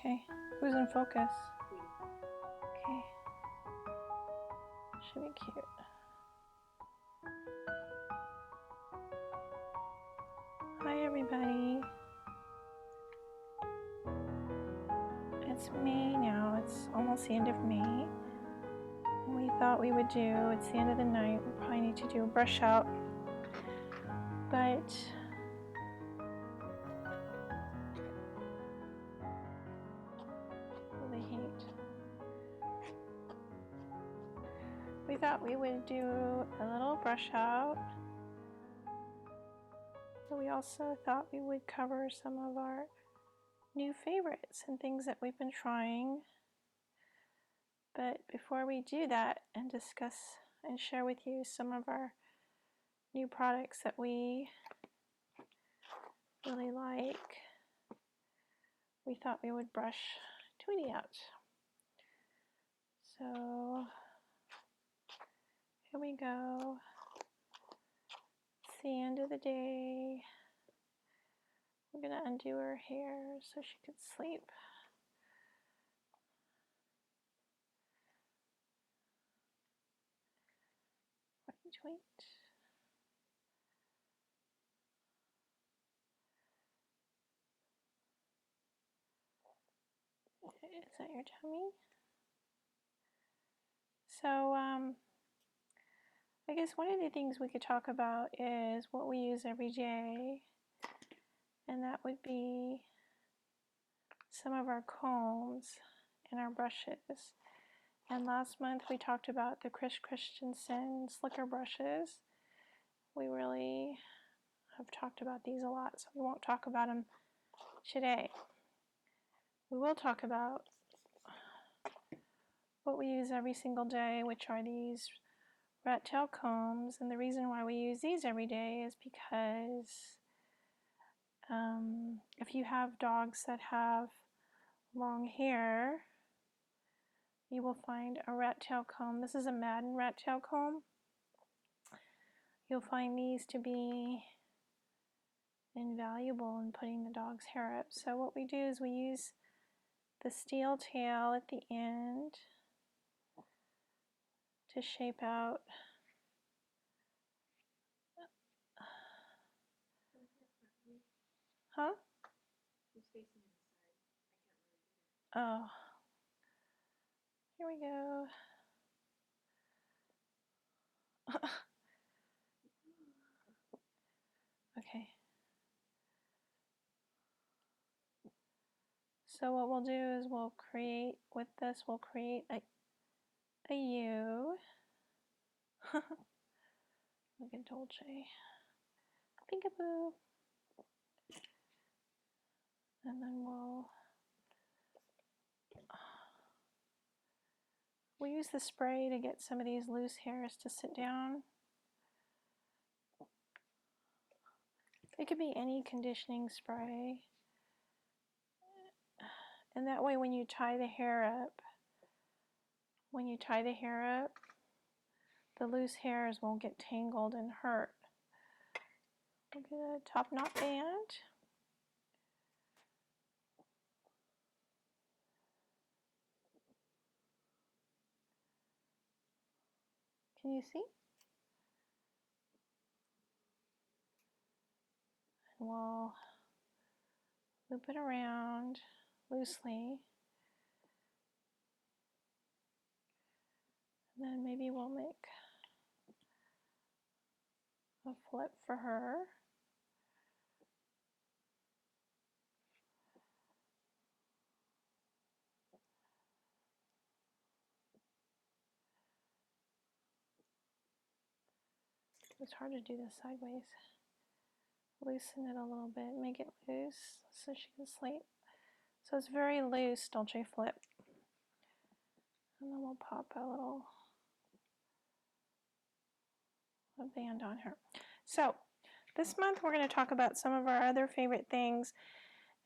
Okay, who's in focus? Okay, should be cute. Hi everybody. It's May now, it's almost the end of May. And we thought we would do, it's the end of the night, we probably need to do a brush out. But the heat. We thought we would do a little brush out. But we also thought we would cover some of our new favorites and things that we've been trying. But before we do that and discuss and share with you some of our new products that we really like, we thought we would brush Tweety out. So here we go. It's the end of the day. We're going to undo her hair so she could sleep. Wait. Is that your tummy? So, I guess one of the things we could talk about is what we use every day, and that would be some of our combs and our brushes. And last month we talked about the Chris Christensen slicker brushes. We really have talked about these a lot, so we won't talk about them today. We will talk about what we use every single day, which are these rat tail combs. And the reason why we use these every day is because if you have dogs that have long hair, you will find a rat tail comb. This is a Madden rat tail comb. You'll find these to be invaluable in putting the dog's hair up. So what we do is we use the steel tail at the end to shape out Huh? Who's facing inside? I can't really do it. Oh. Here we go. Okay. So what we'll do is we'll create, with this, we'll create a U. Look at Dolce. Peekaboo. And then we'll use the spray to get some of these loose hairs to sit down. It could be any conditioning spray. And that way when you tie the hair up, the loose hairs won't get tangled and hurt. We'll get a top knot band. Can you see? And we'll loop it around loosely. And then maybe we'll make a flip for her. It's hard to do this sideways. Loosen it a little bit, make it loose so she can sleep. So it's very loose, Dolce flip. And then we'll pop a band on her. So this month we're going to talk about some of our other favorite things.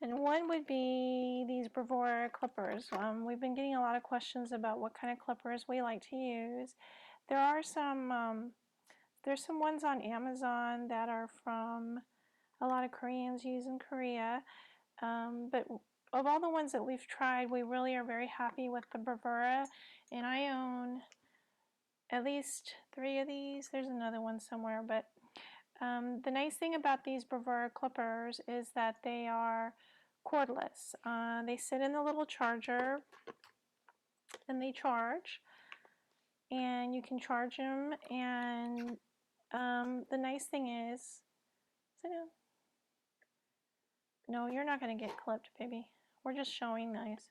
And one would be these Bravura Clippers. We've been getting a lot of questions about what kind of clippers we like to use. There are some, there's some ones on Amazon that are from a lot of Koreans use in Korea. But of all the ones that we've tried, we really are very happy with the Bravura, and I own at least 3 of these. There's another one somewhere, but the nice thing about these Bravura Clippers is that they are cordless. They sit in the little charger and they charge, and you can charge them, and the nice thing is, sit down. No, you're not going to get clipped, baby. We're just showing nice.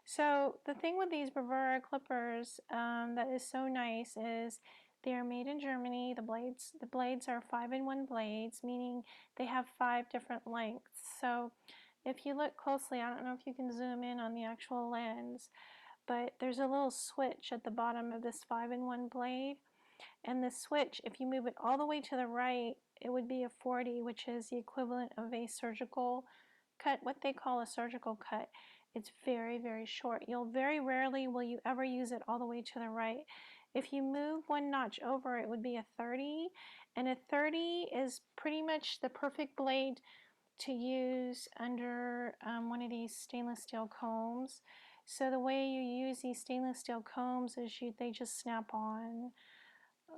So the thing with these Bravura Clippers that is so nice is they are made in Germany. The blades are 5-in-1 blades, meaning they have 5 different lengths. So if you look closely, I don't know if you can zoom in on the actual lens, but there's a little switch at the bottom of this 5-in-1 blade. And the switch, if you move it all the way to the right, it would be a 40, which is the equivalent of a surgical cut, what they call a surgical cut. It's very, very short. Very rarely will you ever use it all the way to the right. If you move one notch over, it would be a 30, and a 30 is pretty much the perfect blade to use under one of these stainless steel combs. So the way you use these stainless steel combs is they just snap on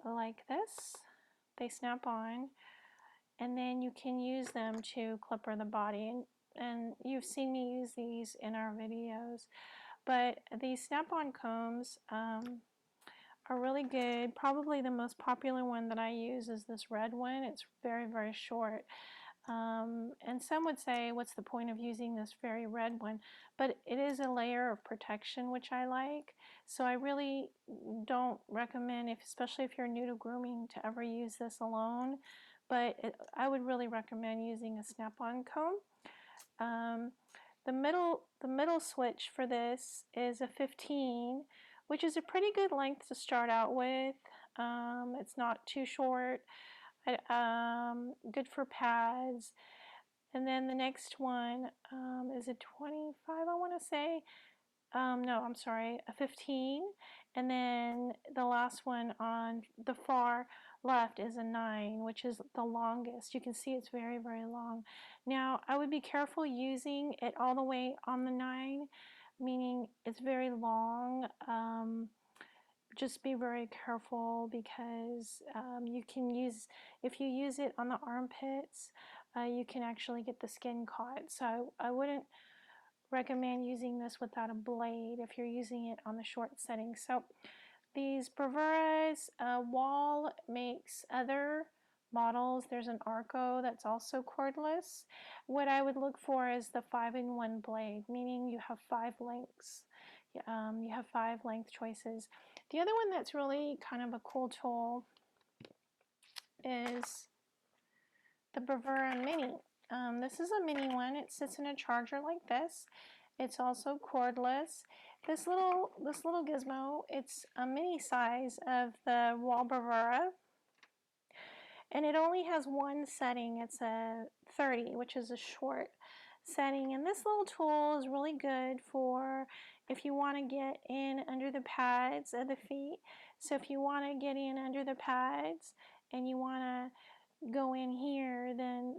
like this. They snap on, and then you can use them to clipper the body, and you've seen me use these in our videos. But these snap-on combs are really good. Probably the most popular one that I use is this red one. It's very, very short. And some would say, what's the point of using this very red one? But it is a layer of protection, which I like. So I really don't recommend, especially if you're new to grooming, to ever use this alone. But I would really recommend using a snap-on comb. The middle switch for this is a 15, which is a pretty good length to start out with. It's not too short. Good for pads. And then the next one is a 25, I want to say. No, I'm sorry, a 15. And then the last one on the far left is a 9, which is the longest. You can see it's very, very long. Now, I would be careful using it all the way on the 9, meaning it's very long. Just be very careful, because you can if you use it on the armpits, you can actually get the skin caught. So I wouldn't recommend using this without a blade if you're using it on the short setting. So these Bravuras, Wall makes other models. There's an Arco that's also cordless. What I would look for is the 5-in-1 blade, meaning you have 5 lengths. You have 5 length choices. The other one that's really kind of a cool tool is the Bravura Mini. This is a mini one. It sits in a charger like this. It's also cordless. This little gizmo, it's a mini size of the Wall Bravura, and it only has one setting. It's a 30, which is a short setting. And this little tool is really good for if you want to get in under the pads of the feet. So if you want to get in under the pads and you want to go in here, then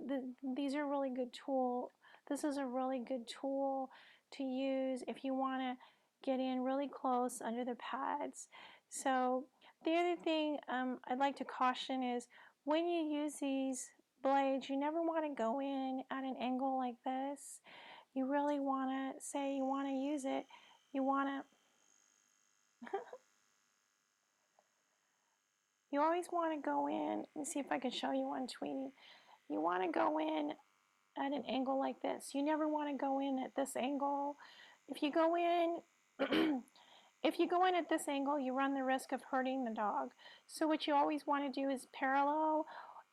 these are really good tool. This is a really good tool to use if you want to get in really close under the pads. So the other thing I'd like to caution is, when you use these blades, you never want to go in at an angle like this. You really want to, say you want to use it, you want to, you always want to go in. Let me see if I can show you one, Tweety. You want to go in at an angle like this. You never want to go in at this angle. If you go in, if you go in at this angle, you run the risk of hurting the dog. So what you always want to do is parallel,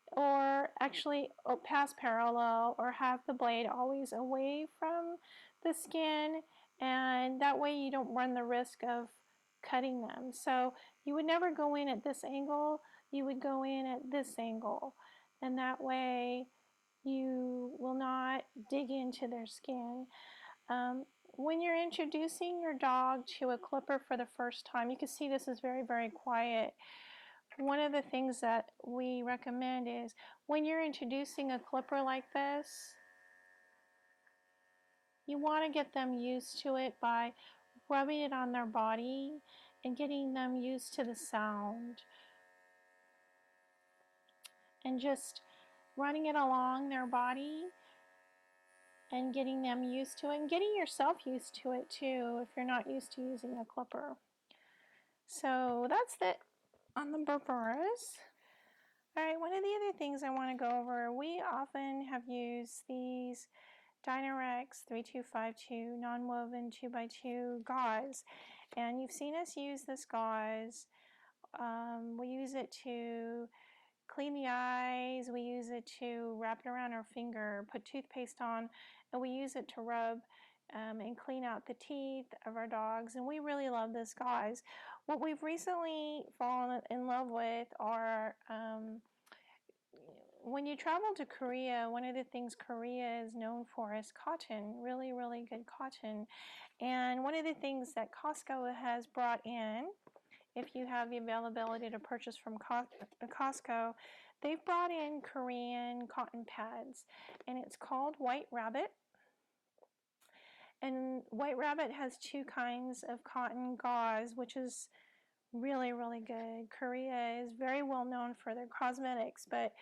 or actually past parallel, or have the blade always away from the skin, and that way you don't run the risk of cutting them. So you would never go in at this angle, you would go in at this angle, and that way you will not dig into their skin. When you're introducing your dog to a clipper for the first time, you can see this is very, very quiet. one of the things that we recommend is when you're introducing a clipper like this, you want to get them used to it by rubbing it on their body and getting them used to the sound and just running it along their body and getting them used to it and getting yourself used to it too if you're not used to using a clipper. So that's it on the Bravuras. Alright, one of the other things I want to go over, we often have used these Dynarex 3252 non-woven 2x2 gauze, and you've seen us use this gauze. We use it to clean the eyes, we use it to wrap it around our finger, put toothpaste on, and we use it to rub and clean out the teeth of our dogs, and we really love this gauze. What we've recently fallen in love with are when you travel to Korea, one of the things Korea is known for is cotton, really, really good cotton. And one of the things that Costco has brought in, if you have the availability to purchase from Costco, they've brought in Korean cotton pads, and it's called White Rabbit. And White Rabbit has two kinds of cotton gauze, which is really, really good. Korea is very well known for their cosmetics, but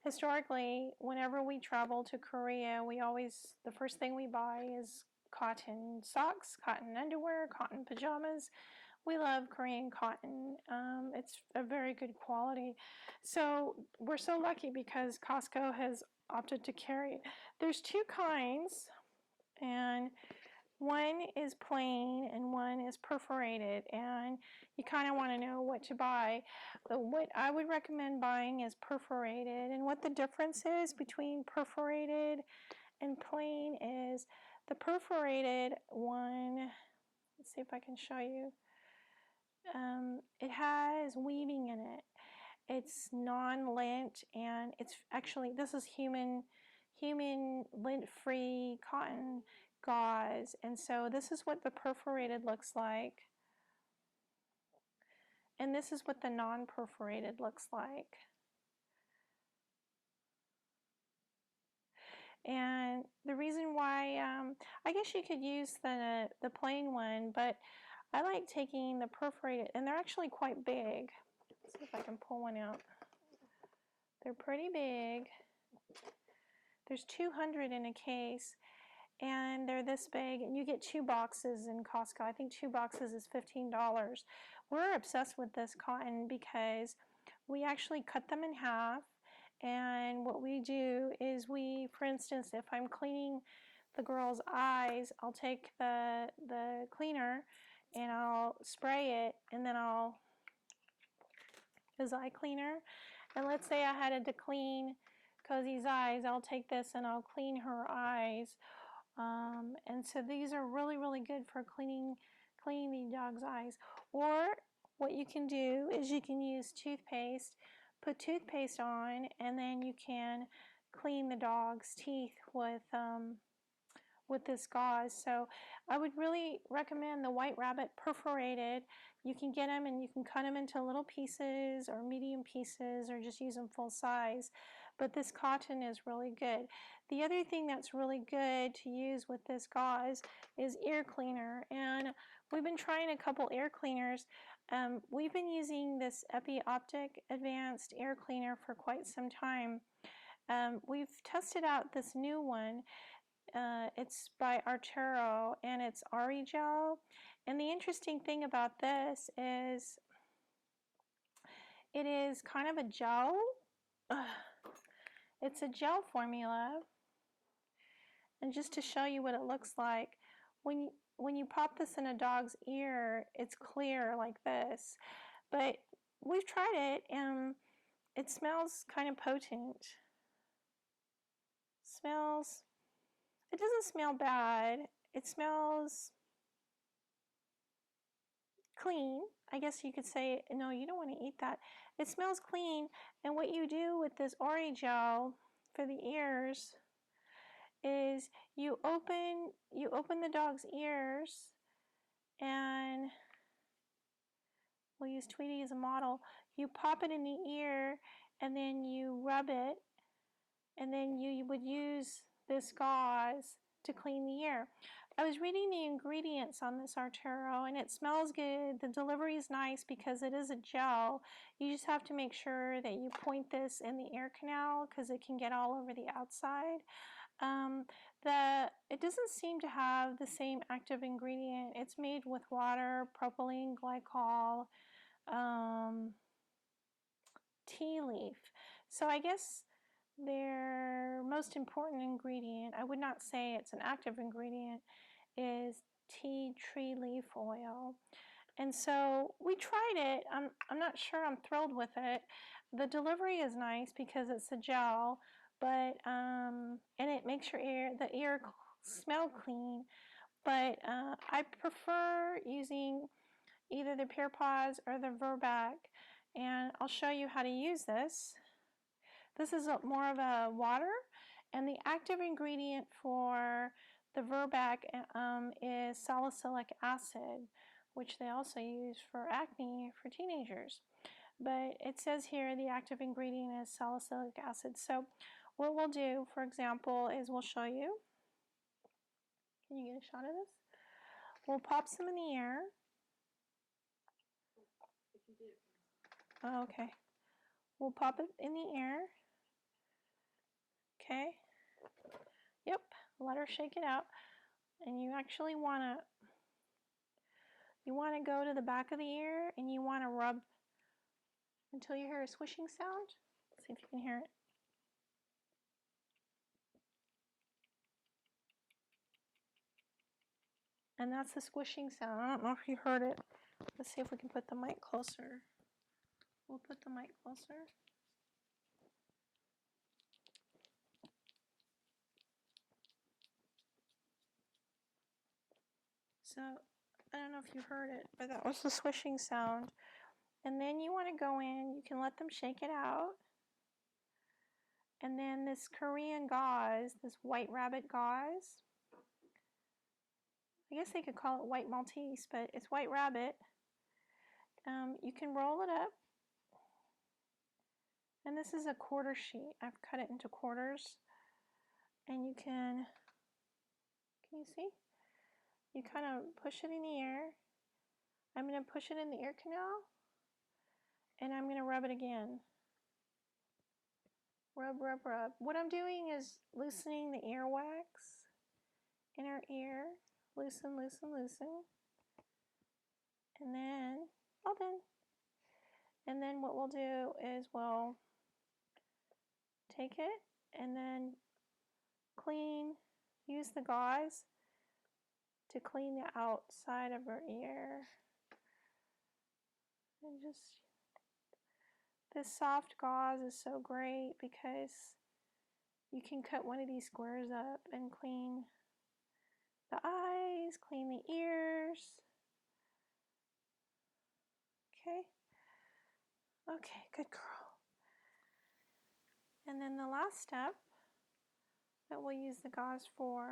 historically, whenever we travel to Korea, the first thing we buy is cotton socks, cotton underwear, cotton pajamas. We love Korean cotton. It's a very good quality. So we're so lucky because Costco has opted to carry it. There's two kinds, and one is plain and one is perforated, and you kind of want to know what to buy. But what I would recommend buying is perforated, and what the difference is between perforated and plain is the perforated one, let's see if I can show you, it has weaving in it. It's non-lint, and it's actually, this is human lint-free cotton gauze, and so this is what the perforated looks like, and this is what the non-perforated looks like. And the reason why, I guess you could use the plain one, but I like taking the perforated, and they're actually quite big. Let's see if I can pull one out. They're pretty big. There's 200 in a case, and they're this big, and you get 2 boxes in Costco. I think 2 boxes is $15. We're obsessed with this cotton because we actually cut them in half, and what we do is we, for instance, if I'm cleaning the girl's eyes, I'll take the cleaner and I'll spray it, and then this eye cleaner, and let's say I had to clean Cozy's eyes, I'll take this and I'll clean her eyes. And so these are really, really good for cleaning the dog's eyes. Or what you can do is you can use toothpaste, put toothpaste on, and then you can clean the dog's teeth with this gauze. So I would really recommend the White Rabbit perforated. You can get them and you can cut them into little pieces or medium pieces or just use them full size. But this cotton is really good. The other thing that's really good to use with this gauze is ear cleaner. And we've been trying a couple ear cleaners. We've been using this Optic Advanced Ear Cleaner for quite some time. We've tested out this new one. It's by Arturo, and it's Ari Gel. And the interesting thing about this is it is kind of a gel. It's a gel formula. And just to show you what it looks like, when you pop this in a dog's ear, it's clear like this. But we've tried it, and it smells kind of potent. It doesn't smell bad. It smells clean. I guess you could say, no, you don't want to eat that. It smells clean, and what you do with this Ori gel for the ears is you open the dog's ears, and we'll use Tweety as a model. you pop it in the ear and then you rub it, and then you would use this gauze to clean the ear. I was reading the ingredients on this Arturo, and it smells good. The delivery is nice because it is a gel. You just have to make sure that you point this in the ear canal because it can get all over the outside. It doesn't seem to have the same active ingredient. It's made with water, propylene glycol, tea leaf. So I guess their most important ingredient, I would not say it's an active ingredient, is tea tree leaf oil. And so we tried it. I'm not sure I'm thrilled with it. The delivery is nice because it's a gel, but and it makes the ear smell clean. But I prefer using either the PurePaws or the Verbac, and I'll show you how to use this. This is more of a water, and the active ingredient for the Verbac is salicylic acid, which they also use for acne for teenagers. But it says here the active ingredient is salicylic acid. So what we'll do, for example, is we'll show you. Can you get a shot of this? We'll pop some in the ear. Oh, okay. We'll pop it in the ear. Okay. Yep. Let her shake it out. And you actually want to go to the back of the ear and you want to rub until you hear a swishing sound. Let's see if you can hear it. And that's the squishing sound. I don't know if you heard it. Let's see if we can put the mic closer. We'll put the mic closer. So, I don't know if you heard it, but that was the swishing sound. And then you want to go in, you can let them shake it out. And then this Korean gauze, this white rabbit gauze, I guess they could call it white Maltese, but it's white rabbit. You can roll it up. And this is a quarter sheet. I've cut it into quarters. And you can you see? You kind of push it in the ear. I'm going to push it in the ear canal. And I'm going to rub it again. Rub, rub, rub. What I'm doing is loosening the earwax in her ear. Loosen, loosen, loosen. And then, all done. And then what we'll do is we'll take it and then use the gauze to clean the outside of her ear. And just, this soft gauze is so great because you can cut one of these squares up and clean the eyes, clean the ears. Okay. Okay, good girl. And then the last step that we'll use the gauze for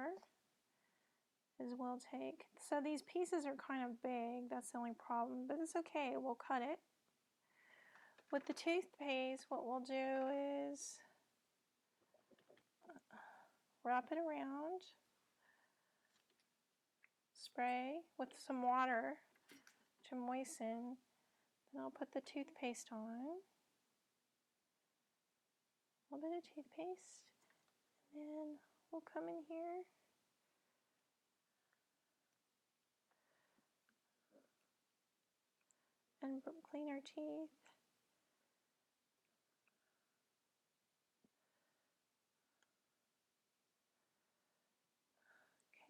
is we'll take, so these pieces are kind of big, that's the only problem, but it's okay, we'll cut it. With the toothpaste, what we'll do is wrap it around, spray with some water to moisten, then I'll put the toothpaste on, a little bit of toothpaste, and then we'll come in here and clean our teeth.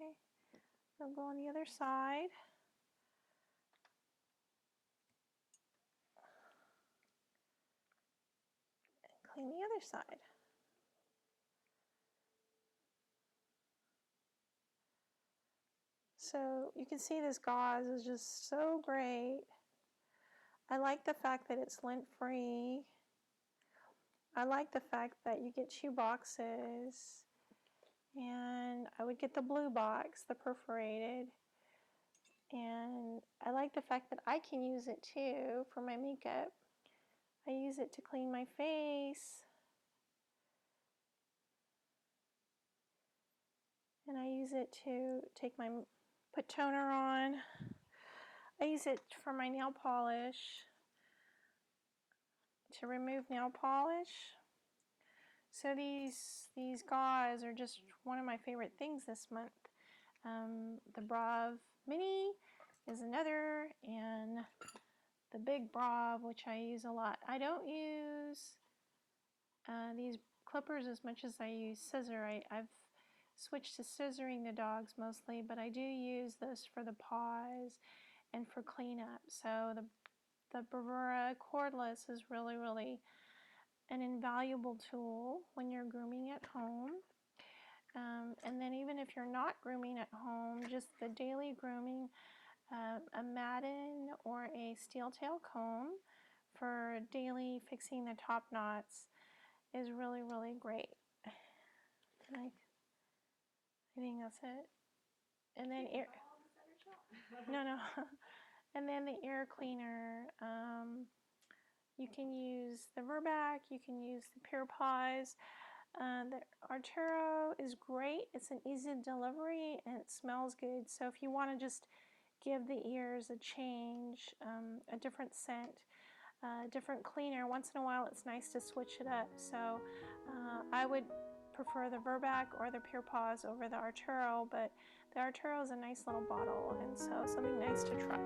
Okay, I'll go on the other side. And clean the other side. So you can see this gauze is just so great. I like the fact that it's lint-free. I like the fact that you get 2 boxes. And I would get the blue box, the perforated. And I like the fact that I can use it too for my makeup. I use it to clean my face. And I use it to put toner on. I use it for my nail polish, to remove nail polish. So these Gauze are just one of my favorite things this month. The Brav Mini is another, and the Big Brav, which I use a lot. I don't use these clippers as much as I use scissor. I've switched to scissoring the dogs mostly, but I do use this for the paws and for cleanup. So the Bravura cordless is really, really an invaluable tool when you're grooming at home. And then even if you're not grooming at home, just the daily grooming, a Madden or a steel tail comb for daily fixing the top knots is really, really great. I think that's it. And then no. And then the ear cleaner. You can use the Verbac, you can use the PurePaws. The Arturo is great. It's an easy delivery and it smells good. So if you want to just give the ears a change, a different scent, different cleaner, once in a while it's nice to switch it up. So I would prefer the Verbac or the PurePaws over the Arturo, but the Arturo is a nice little bottle, and so something nice to try.